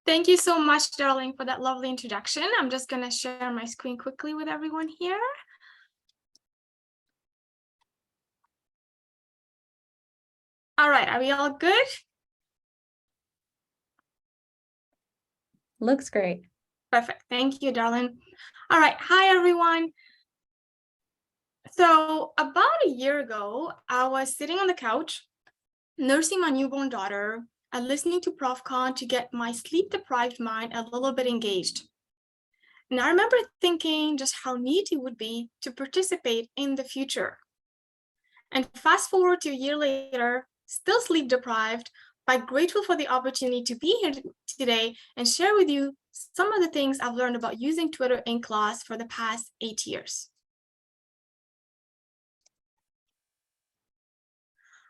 Thank you so much, darling, for that lovely introduction. I'm just going to share my screen quickly with everyone here. All right, are we all good? Looks great. Perfect. Thank you, darling. All right. Hi, everyone. So about a year ago, I was sitting on the couch, nursing my newborn daughter and listening to Prof Khan to get my sleep-deprived mind a little bit engaged. And I remember thinking just how neat it would be to participate in the future. And fast forward to a year later, still sleep-deprived, but grateful for the opportunity to be here today and share with you some of the things I've learned about using Twitter in class for the past 8 years.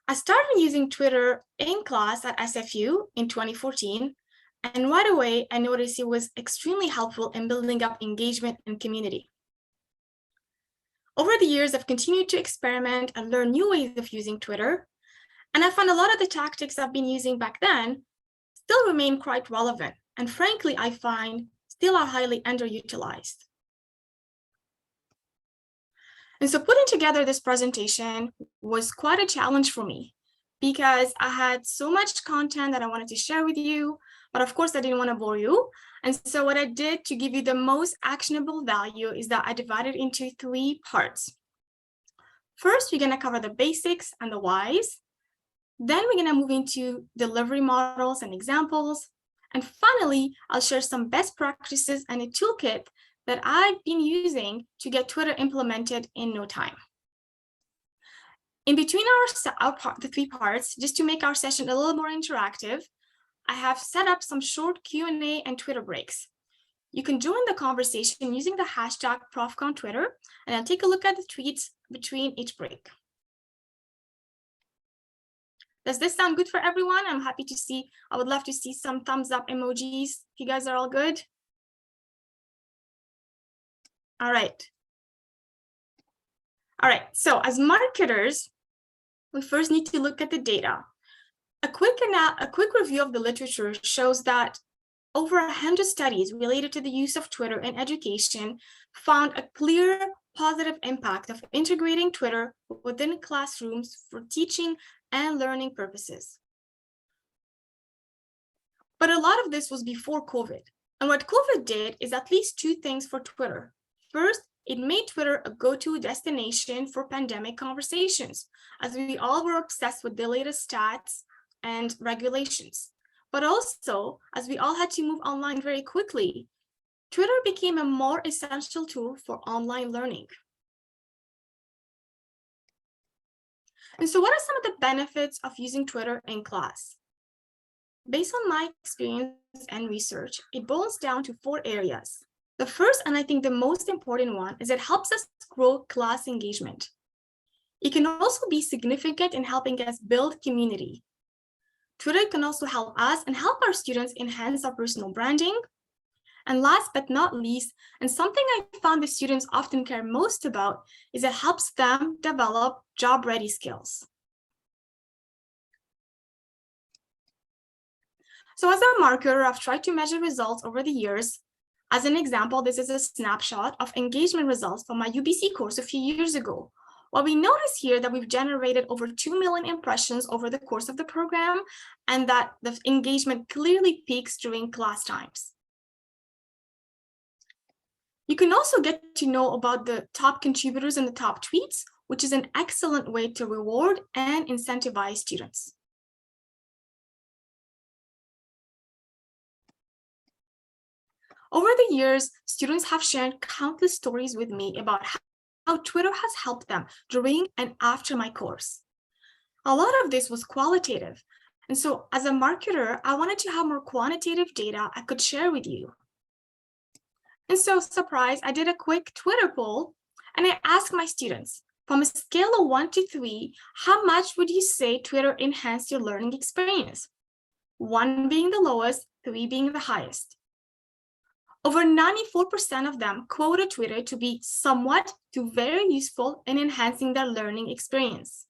I started using Twitter in class at SFU in 2014, and right away, I noticed it was extremely helpful in building up engagement and community. Over the years, I've continued to experiment and learn new ways of using Twitter, and I found a lot of the tactics I've been using back then still remain quite relevant, and frankly, I find still are highly underutilized. And so putting together this presentation was quite a challenge for me because I had so much content that I wanted to share with you, but of course I didn't want to bore you. And so what I did to give you the most actionable value is that I divided into 3 parts. First, we're going to cover the basics and the whys. Then we're going to move into delivery models and examples. And finally, I'll share some best practices and a toolkit that I've been using to get Twitter implemented in no time. In between the 3 parts, just to make our session a little more interactive, I have set up some short Q&A and Twitter breaks. You can join the conversation using the hashtag ProfConTwitter, and I'll take a look at the tweets between each break. Does this sound good for everyone? I'm happy to see, I would love to see some thumbs up emojis. You guys are all good? All right. All right, so as marketers, we first need to look at the data. A quick review of the literature shows that over 100 studies related to the use of Twitter in education found a clear positive impact of integrating Twitter within classrooms for teaching and learning purposes. But a lot of this was before COVID. And what COVID did is at least 2 things for Twitter. First, it made Twitter a go-to destination for pandemic conversations, as we all were obsessed with the latest stats and regulations. But also, as we all had to move online very quickly, Twitter became a more essential tool for online learning. And so what are some of the benefits of using Twitter in class? Based on my experience and research, it boils down to 4 areas. The first, and I think the most important one, is it helps us grow class engagement. It can also be significant in helping us build community. Twitter can also help us and help our students enhance our personal branding. And last but not least, and something I found the students often care most about, is it helps them develop job-ready skills. So as a marketer, I've tried to measure results over the years. As an example, this is a snapshot of engagement results from my UBC course a few years ago. What we notice here that we've generated over 2 million impressions over the course of the program, and that the engagement clearly peaks during class times. You can also get to know about the top contributors and the top tweets, which is an excellent way to reward and incentivize students. Over the years, students have shared countless stories with me about how Twitter has helped them during and after my course. A lot of this was qualitative. And so as a marketer, I wanted to have more quantitative data I could share with you. And so, surprise, I did a quick Twitter poll, and I asked my students, from a scale of 1 to 3, how much would you say Twitter enhanced your learning experience? 1 being the lowest, 3 being the highest. Over 94% of them quoted Twitter to be somewhat to very useful in enhancing their learning experience.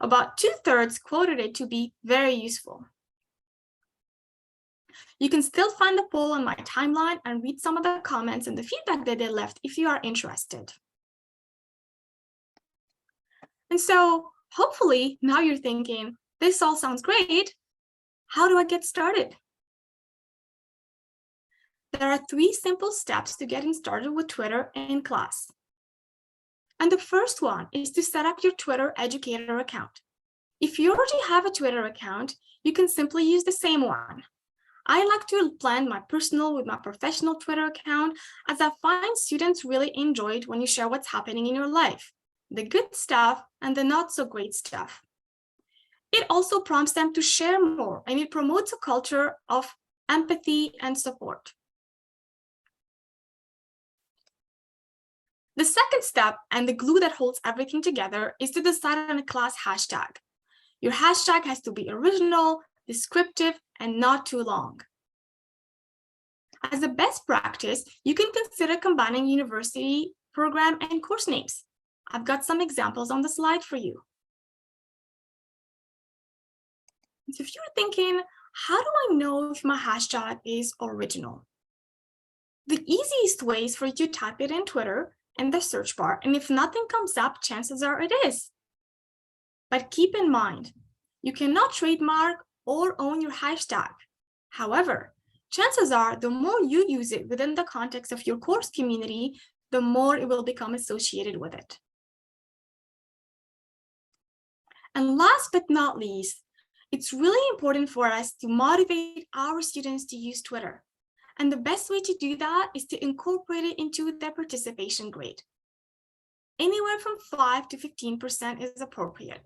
About 2/3 quoted it to be very useful. you can still find the poll on my timeline and read some of the comments and the feedback that they left if you are interested. And so hopefully now you're thinking, this all sounds great. How do I get started? There are 3 simple steps to getting started with Twitter in class. And the first one is to set up your Twitter educator account. If you already have a Twitter account, you can simply use the same one. I like to blend my personal with my professional Twitter account, as I find students really enjoy it when you share what's happening in your life, the good stuff and the not so great stuff. It also prompts them to share more, and it promotes a culture of empathy and support. The second step, and the glue that holds everything together, is to decide on a class hashtag. Your hashtag has to be original, descriptive, and not too long. As a best practice, you can consider combining university, program, and course names. I've got some examples on the slide for you. So if you're thinking, how do I know if my hashtag is original? The easiest way is for you to type it in Twitter in the search bar, and if nothing comes up, chances are it is. But keep in mind, you cannot trademark or own your hashtag. However, chances are the more you use it within the context of your course community, the more it will become associated with it. And last but not least, it's really important for us to motivate our students to use Twitter. And the best way to do that is to incorporate it into their participation grade. Anywhere from 5 to 15% is appropriate.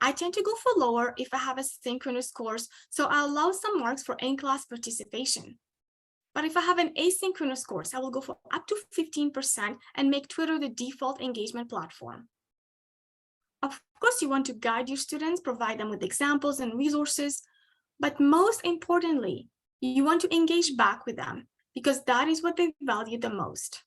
I tend to go for lower if I have a synchronous course, so I'll allow some marks for in-class participation. But if I have an asynchronous course, I will go for up to 15% and make Twitter the default engagement platform. Of course, you want to guide your students, provide them with examples and resources, but most importantly, you want to engage back with them because that is what they value the most.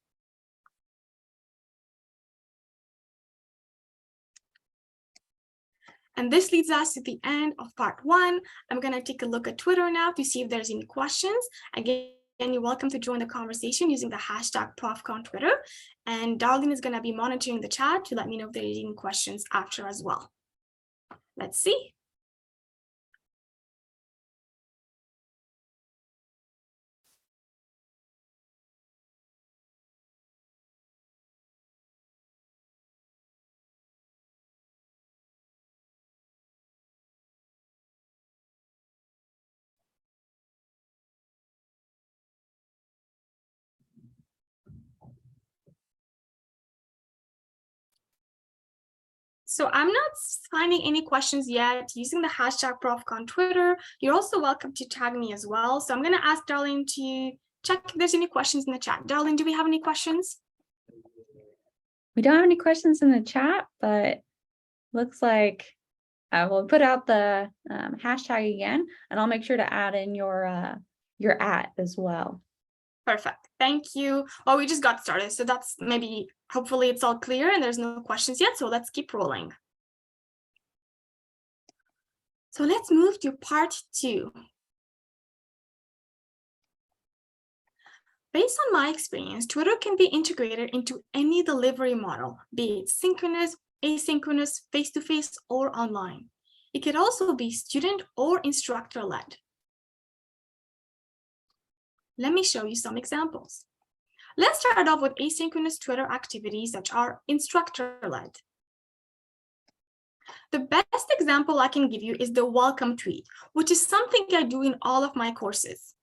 And this leads us to the end of part 1. I'm going to take a look at Twitter now to see if there's any questions. Again, you're welcome to join the conversation using the hashtag #ProfConTwitter. And Darlene is going to be monitoring the chat to let me know if there are any questions after as well. Let's see. So I'm not finding any questions yet using the hashtag #ProfConTwitter. You're also welcome to tag me as well. So I'm going to ask Darlene to check if there's any questions in the chat. Darlene, do we have any questions? We don't have any questions in the chat, but looks like I will put out the hashtag again, and I'll make sure to add in your @ as well. Perfect. Thank you. Well, we just got started, so that's maybe, hopefully it's all clear and there's no questions yet, so let's keep rolling. So let's move to part 2. Based on my experience, Twitter can be integrated into any delivery model, be it synchronous, asynchronous, face-to-face, or online. It could also be student or instructor-led. Let me show you some examples. Let's start off with asynchronous Twitter activities that are instructor-led. The best example I can give you is the welcome tweet, which is something I do in all of my courses.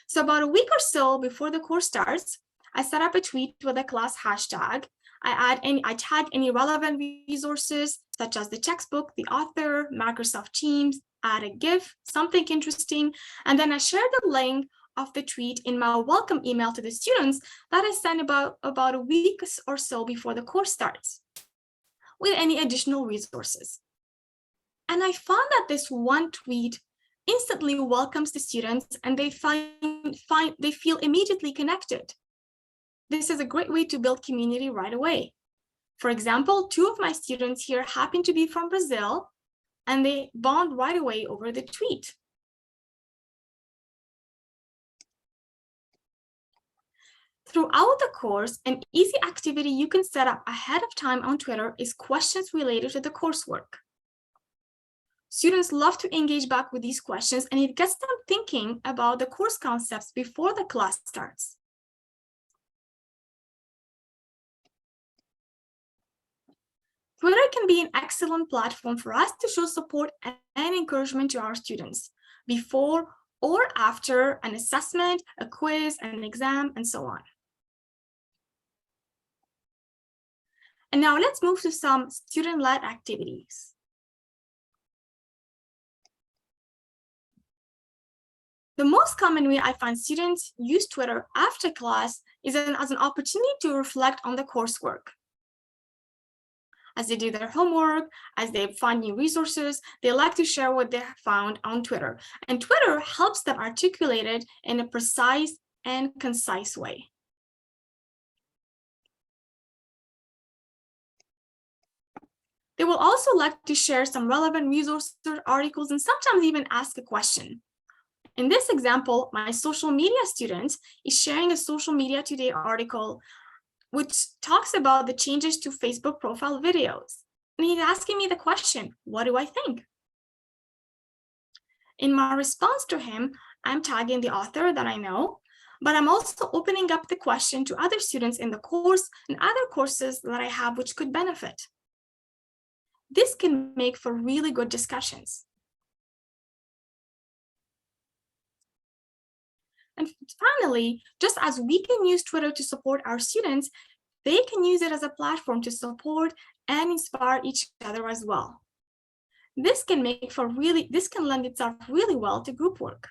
So about a week or so before the course starts, I set up a tweet with a class hashtag. I tag any relevant resources, such as the textbook, the author, Microsoft Teams, add a GIF, something interesting, and then I share the link of the tweet in my welcome email to the students that I send about a week or so before the course starts, with any additional resources. And I found that this one tweet instantly welcomes the students and they feel immediately connected. This is a great way to build community right away. For example, 2 of my students here happen to be from Brazil, and they bond right away over the tweet. Throughout the course, an easy activity you can set up ahead of time on Twitter is questions related to the coursework. Students love to engage back with these questions, and it gets them thinking about the course concepts before the class starts. Twitter can be an excellent platform for us to show support and encouragement to our students before or after an assessment, a quiz, an exam, and so on. And now let's move to some student-led activities. The most common way I find students use Twitter after class is as an opportunity to reflect on the coursework. As they do their homework, as they find new resources, they like to share what they have found on Twitter. And Twitter helps them articulate it in a precise and concise way. They will also like to share some relevant resources, articles, and sometimes even ask a question. In this example, my social media student is sharing a Social Media Today article which talks about the changes to Facebook profile videos. And he's asking me the question, what do I think? In my response to him, I'm tagging the author that I know, but I'm also opening up the question to other students in the course and other courses that I have which could benefit. This can make for really good discussions. And finally, just as we can use Twitter to support our students, they can use it as a platform to support and inspire each other as well. This can lend itself really well to group work.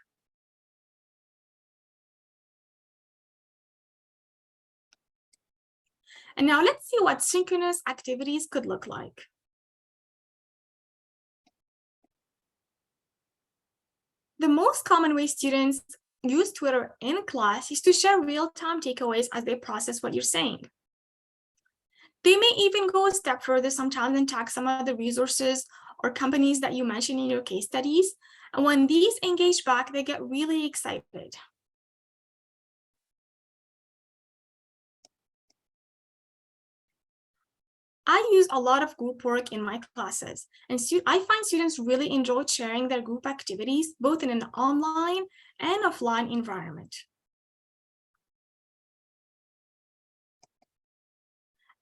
And now let's see what synchronous activities could look like. The most common way students use Twitter in class is to share real-time takeaways as they process what you're saying. They may even go a step further sometimes and tag some of the resources or companies that you mentioned in your case studies. And when these engage back, they get really excited. I use a lot of group work in my classes, and I find students really enjoy sharing their group activities, both in an online and offline environment.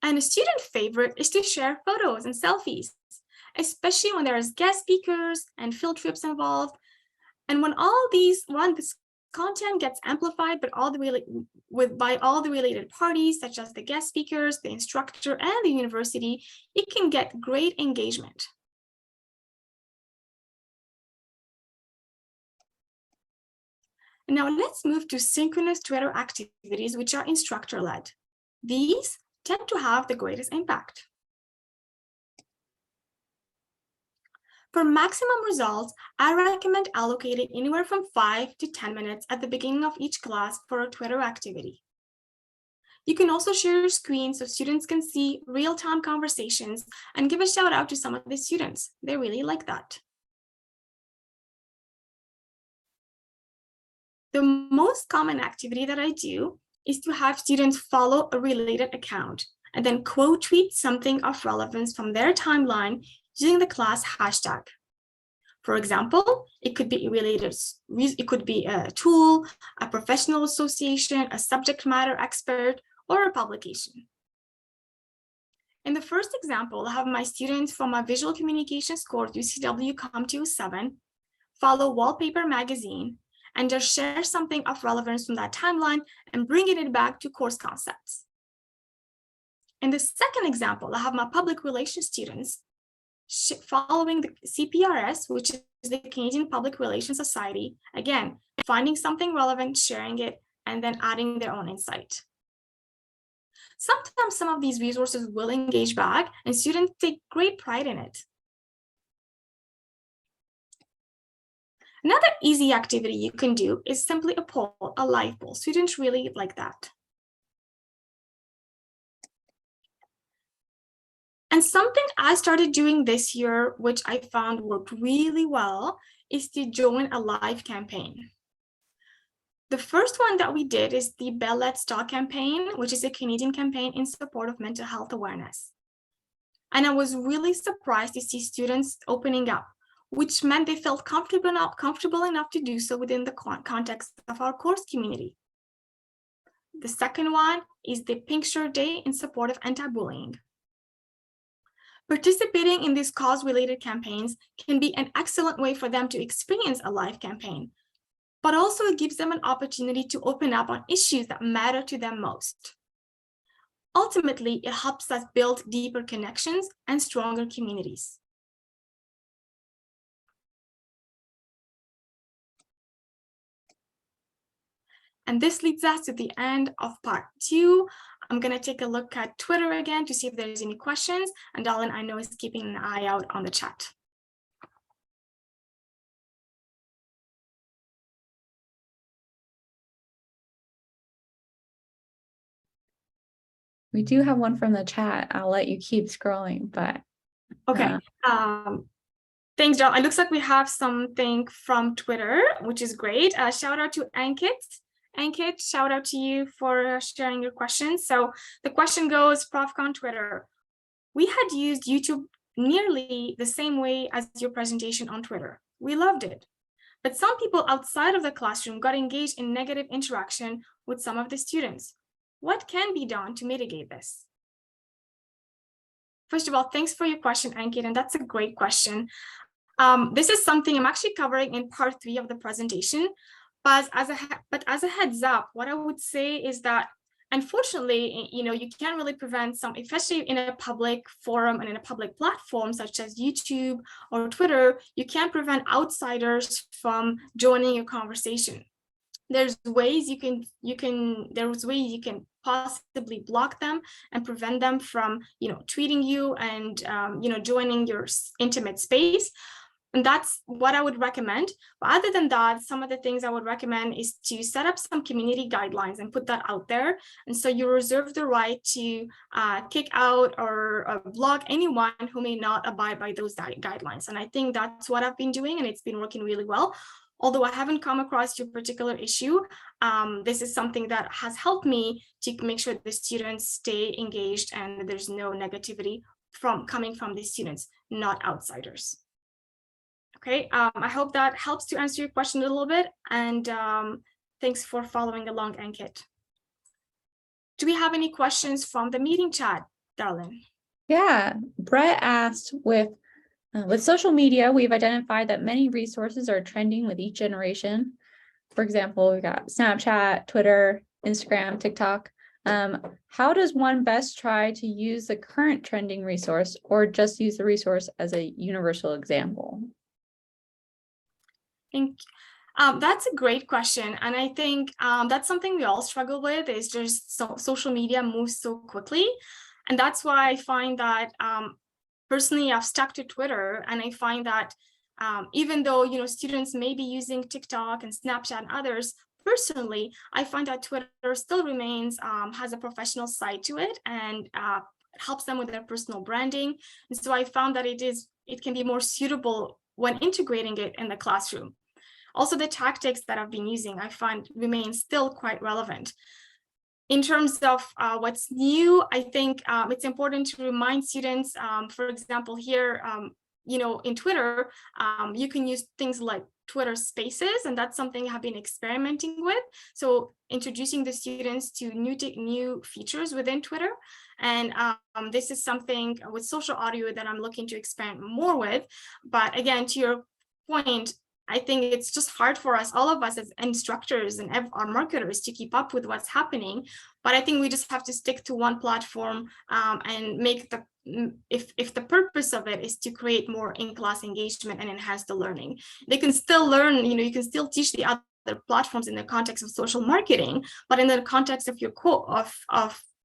And a student favorite is to share photos and selfies, especially when there's guest speakers and field trips involved. And when this content gets amplified by all the related parties, such as the guest speakers, the instructor, and the university, it can get great engagement. Now let's move to synchronous Twitter activities, which are instructor-led. These tend to have the greatest impact. For maximum results, I recommend allocating anywhere from 5 to 10 minutes at the beginning of each class for a Twitter activity. You can also share your screen so students can see real-time conversations and give a shout out to some of the students. They really like that. The most common activity that I do is to have students follow a related account and then quote tweet something of relevance from their timeline using the class hashtag. For example, it could be a tool, a professional association, a subject matter expert, or a publication. In the first example, I have my students from my visual communications course, UCW Com 207, follow Wallpaper Magazine, and just share something of relevance from that timeline and bringing it back to course concepts. In the second example, I have my public relations students following the CPRS, which is the Canadian Public Relations Society, again, finding something relevant, sharing it, and then adding their own insight. Sometimes some of these resources will engage back, and students take great pride in it. Another easy activity you can do is simply a poll, a live poll. Students really like that. And something I started doing this year, which I found worked really well, is to join a live campaign. The first one that we did is the Bell Let's Talk campaign, which is a Canadian campaign in support of mental health awareness. And I was really surprised to see students opening up, which meant they felt comfortable enough to do so within the context of our course community. The second one is the Pink Shirt Day in support of anti-bullying. Participating in these cause-related campaigns can be an excellent way for them to experience a live campaign, but also it gives them an opportunity to open up on issues that matter to them most. Ultimately, it helps us build deeper connections and stronger communities. And this leads us to the end of part 2. I'm going to take a look at Twitter again to see if there's any questions. And Darlene, I know, is keeping an eye out on the chat. We do have one from the chat. I'll let you keep scrolling, but okay. Thanks, Darlene. It looks like we have something from Twitter, which is great. Shout out to Ankit. Ankit, shout out to you for sharing your questions. So the question goes, ProfCon Twitter. We had used YouTube nearly the same way as your presentation on Twitter. We loved it. But some people outside of the classroom got engaged in negative interaction with some of the students. What can be done to mitigate this? First of all, thanks for your question, Ankit, and that's a great question. This is something I'm actually covering in part 3 of the presentation. But as a heads up, what I would say is that, unfortunately, you can't really prevent some, especially in a public forum and in a public platform such as YouTube or Twitter, you can't prevent outsiders from joining your conversation. There's ways you can possibly block them and prevent them from tweeting you and joining your intimate space. And that's what I would recommend. But other than that, some of the things I would recommend is to set up some community guidelines and put that out there. And so you reserve the right to kick out or block anyone who may not abide by those guidelines. And I think that's what I've been doing, and it's been working really well. Although I haven't come across your particular issue, this is something that has helped me to make sure the students stay engaged and there's no negativity coming from the students, not outsiders. Okay, I hope that helps to answer your question a little bit, and thanks for following along, Ankit. Do we have any questions from the meeting chat, Darlene? Yeah, Brett asked, with social media, we've identified that many resources are trending with each generation. For example, we've got Snapchat, Twitter, Instagram, TikTok. How does one best try to use the current trending resource, or just use the resource as a universal example? That's a great question. And I think that's something we all struggle with, is just social media moves so quickly. And that's why I find that personally, I've stuck to Twitter, and I find that even though students may be using TikTok and Snapchat and others, personally, I find that Twitter still remains, has a professional side to it, and helps them with their personal branding. And so I found that it can be more suitable when integrating it in the classroom. Also, the tactics that I've been using, I find remain still quite relevant. In terms of what's new, I think it's important to remind students, for example, here, in Twitter, you can use things like Twitter Spaces, and that's something I've been experimenting with. So introducing the students to new features within Twitter. And this is something with social audio that I'm looking to experiment more with. But again, to your point, I think it's just hard for us, all of us as instructors and our marketers, to keep up with what's happening. But I think we just have to stick to one platform and make if the purpose of it is to create more in-class engagement and enhance the learning. They can still learn, you can still teach the other platforms in the context of social marketing, but in the context of your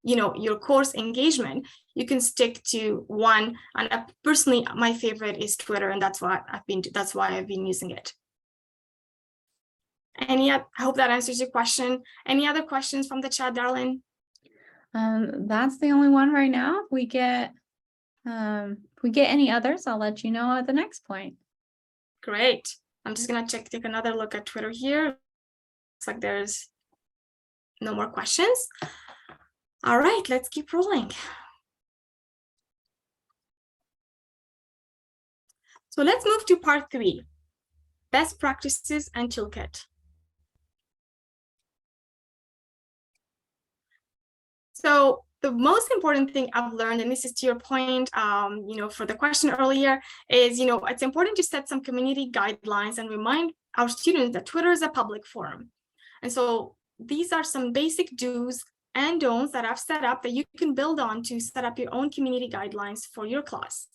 your course engagement, you can stick to one. And personally, my favorite is Twitter, and that's why I've been using it. I hope that answers your question. Any other questions from the chat, Darlene? That's the only one right now. If we get any others, I'll let you know at the next point. Great. I'm just gonna take another look at Twitter here. like there's no more questions. All right, let's keep rolling. So let's move to part 3, best practices and toolkit. So the most important thing I've learned, and this is to your point, for the question earlier, is, it's important to set some community guidelines and remind our students that Twitter is a public forum. And so these are some basic do's and don'ts that I've set up that you can build on to set up your own community guidelines for your class.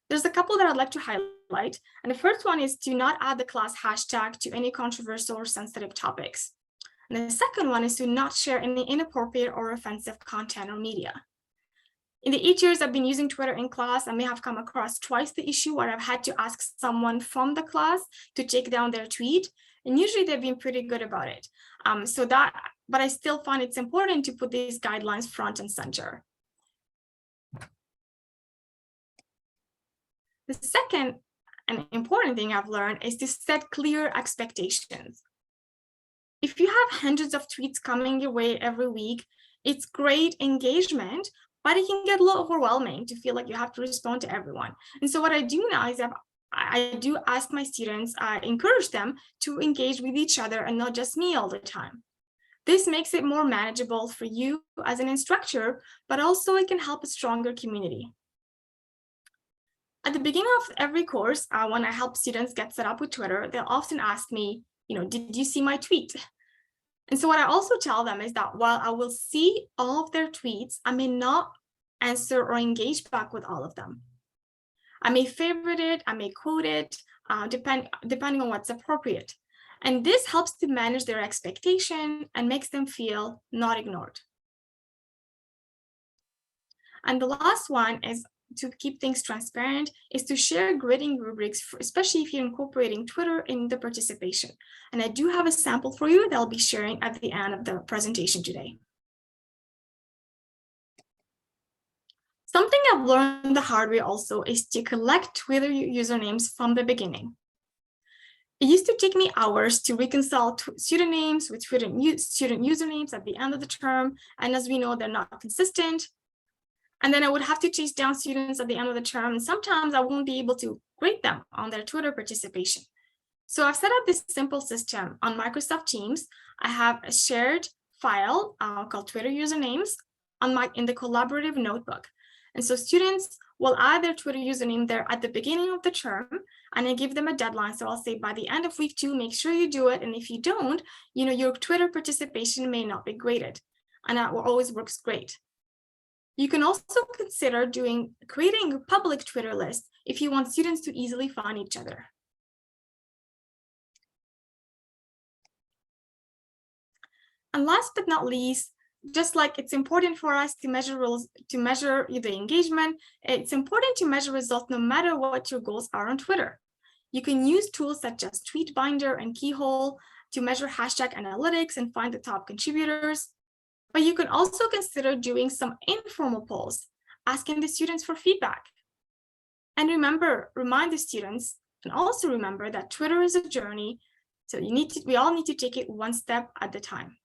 There's a couple that I'd like to highlight. And the first one is to not add the class hashtag to any controversial or sensitive topics. And the second one is to not share any inappropriate or offensive content or media. In the 8 years I've been using Twitter in class, I may have come across twice the issue where I've had to ask someone from the class to take down their tweet. And usually they've been pretty good about it. But I still find it's important to put these guidelines front and center. The second and important thing I've learned is to set clear expectations. If you have hundreds of tweets coming your way every week, it's great engagement, but it can get a little overwhelming to feel like you have to respond to everyone. And so what I do now is I do ask my students, I encourage them to engage with each other and not just me all the time. This makes it more manageable for you as an instructor, but also it can help a stronger community. At the beginning of every course, when I help students get set up with Twitter, they'll often ask me, did you see my tweet? And so what I also tell them is that while I will see all of their tweets, I may not answer or engage back with all of them. I may favorite it, I may quote it, depending on what's appropriate. And this helps to manage their expectation and makes them feel not ignored. And the last one is to keep things transparent, is to share grading rubrics, especially if you're incorporating Twitter in the participation. And I do have a sample for you that I'll be sharing at the end of the presentation today. Something I've learned the hard way also is to collect Twitter usernames from the beginning. It used to take me hours to reconcile student names with student usernames at the end of the term. And as we know, they're not consistent. And then I would have to chase down students at the end of the term. And sometimes I won't be able to grade them on their Twitter participation. So I've set up this simple system on Microsoft Teams. I have a shared file called Twitter usernames in the collaborative notebook. And so students will add their Twitter username there at the beginning of the term, and I give them a deadline. So I'll say by the end of week 2, make sure you do it. And if you don't, your Twitter participation may not be graded. And that always works great. You can also consider creating a public Twitter list if you want students to easily find each other. And last but not least, just like it's important for us to measure the engagement, it's important to measure results no matter what your goals are on Twitter. You can use tools such as Tweetbinder and Keyhole to measure hashtag analytics and find the top contributors. But you can also consider doing some informal polls, asking the students for feedback. And remind the students, and also remember that Twitter is a journey, so we all need to take it one step at a time.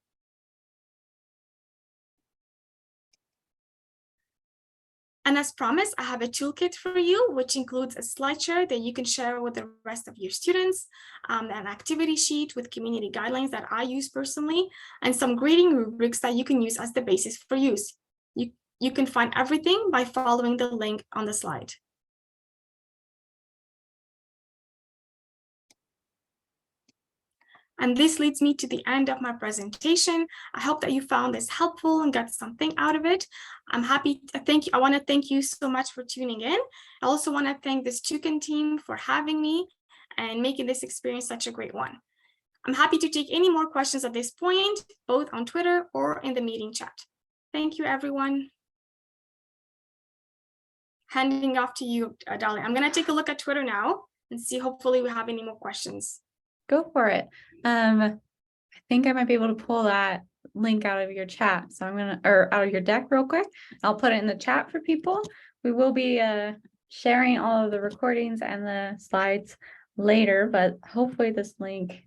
And as promised, I have a toolkit for you, which includes a slideshare that you can share with the rest of your students, an activity sheet with community guidelines that I use personally, and some grading rubrics that you can use as the basis for use. You can find everything by following the link on the slide. And this leads me to the end of my presentation. I hope that you found this helpful and got something out of it. I'm happy to thank you. I want to thank you so much for tuning in. I also want to thank this Toolkit team for having me and making this experience such a great one. I'm happy to take any more questions at this point, both on Twitter or in the meeting chat. Thank you, everyone. Handing off to you, Dolly. I'm going to take a look at Twitter now and see, hopefully we have any more questions. Go for it. I think I might be able to pull that link out of your chat. So out of your deck real quick. I'll put it in the chat for people. We will be sharing all of the recordings and the slides later, but hopefully this link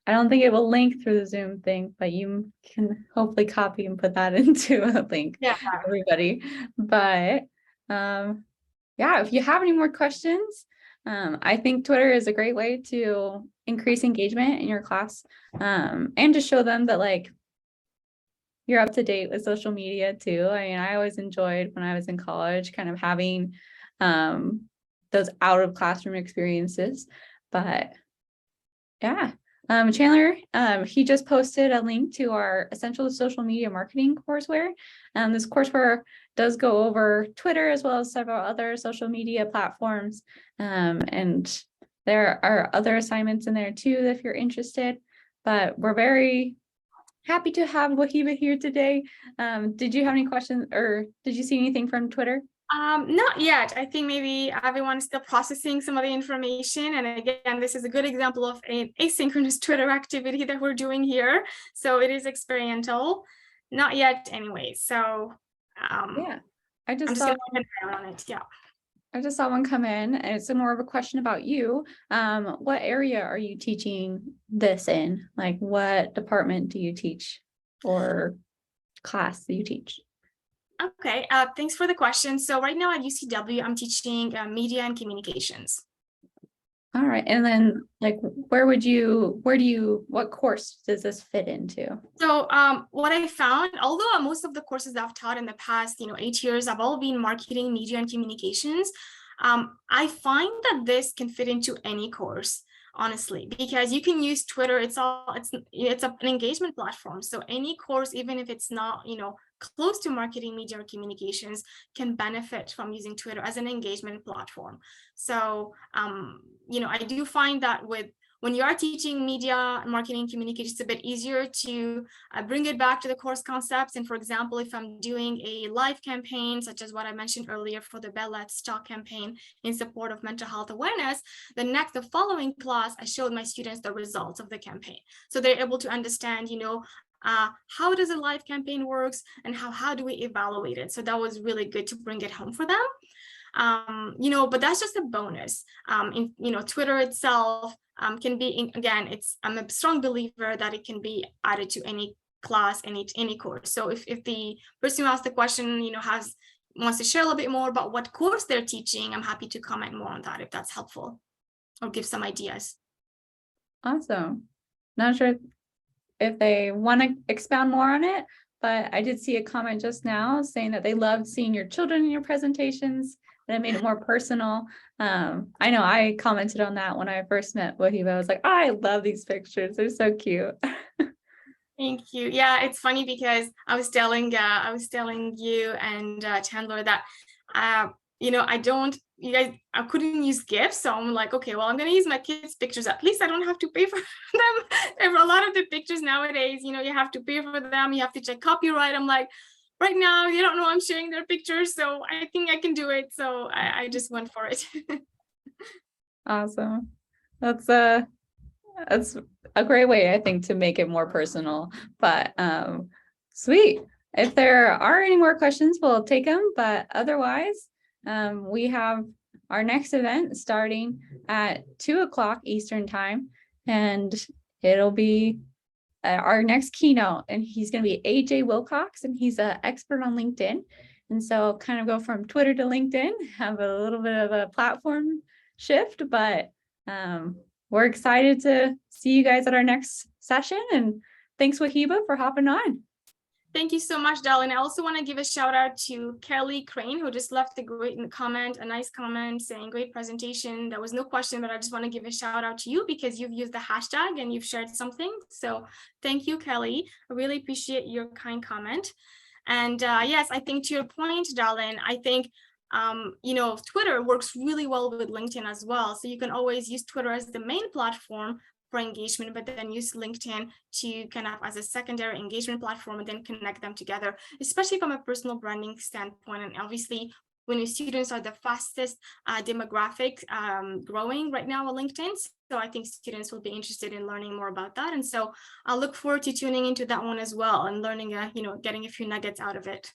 I don't think it will link through the Zoom thing, but you can hopefully copy and put that into a link, Yeah. everybody. But yeah, if you have any more questions, I think Twitter is a great way to increase engagement in your class, and to show them that like you're up to date with social media too. I mean, I always enjoyed when I was in college kind of having those out of classroom experiences. But yeah. Chandler, he just posted a link to our Essential Social Media Marketing courseware. This courseware does go over Twitter as well as several other social media platforms. And there are other assignments in there too if you're interested. But we're very happy to have Wahiba here today. Did you have any questions or did you see anything from Twitter? Not yet. I think maybe everyone is still processing some of the information. And again, this is a good example of an asynchronous Twitter activity that we're doing here. So it is experiential. Not yet anyway. So Yeah, I I'm just just saw gonna keep an eye on it. Yeah. I just saw one come in, and it's more of a question about you. What area are you teaching this in? Like, what department do you teach or class do you teach? Okay. Thanks for the question. So right now at UCW, I'm teaching media and communications. All right. And then like, what course does this fit into? So what I found, although most of the courses I've taught in the past, 8 years, have all been marketing, media, and communications. I find that this can fit into any course, honestly, because you can use Twitter. It's an engagement platform. So any course, even if it's not, close to marketing, media, or communications, can benefit from using Twitter as an engagement platform. So, I do find that when you are teaching media, marketing, communication, it's a bit easier to bring it back to the course concepts. And for example, if I'm doing a live campaign, such as what I mentioned earlier for the Bell Let's Talk campaign in support of mental health awareness, the following class, I showed my students the results of the campaign. So they're able to understand, how does a live campaign works and how do we evaluate it? So that was really good to bring it home for them. But that's just a bonus. Twitter itself can be, again, I'm a strong believer that it can be added to any class, any course. So if the person who asked the question, wants to share a little bit more about what course they're teaching, I'm happy to comment more on that if that's helpful or give some ideas. Awesome. Not sure if they want to expound more on it, but I did see a comment just now saying that they loved seeing your children in your presentations, that it made it more personal. I know I commented on that when I first met Wahiba. I was like, oh, I love these pictures. They're so cute. Thank you. Yeah, it's funny because I was telling you and Chandler that I couldn't use GIFs, so I'm like, okay, well, I'm gonna use my kids' pictures. At least I don't have to pay for them. There are a lot of the pictures nowadays, you have to pay for them. You have to check copyright. I'm like, right now, you don't know I'm sharing their pictures, so I think I can do it. So I just went for it. Awesome. That's a great way, I think, to make it more personal. But sweet. If there are any more questions, we'll take them. But otherwise, we have our next event starting at 2:00 Eastern time, and it'll be our next keynote. And he's going to be AJ Wilcox, and he's an expert on LinkedIn. And so kind of go from Twitter to LinkedIn, have a little bit of a platform shift, but we're excited to see you guys at our next session. And thanks, Wahiba, for hopping on. Thank you so much, Darlene. I also want to give a shout out to Kelly Crane, who just left a nice comment saying great presentation. There was no question, but I just want to give a shout out to you because you've used the hashtag and you've shared something. So thank you, Kelly. I really appreciate your kind comment. And yes, I think to your point, Darlene, I think Twitter works really well with LinkedIn as well. So you can always use Twitter as the main platform for engagement, but then use LinkedIn to kind of as a secondary engagement platform and then connect them together, especially from a personal branding standpoint. And obviously, when your students are the fastest demographic growing right now on LinkedIn. So I think students will be interested in learning more about that. And so I'll look forward to tuning into that one as well and learning, getting a few nuggets out of it.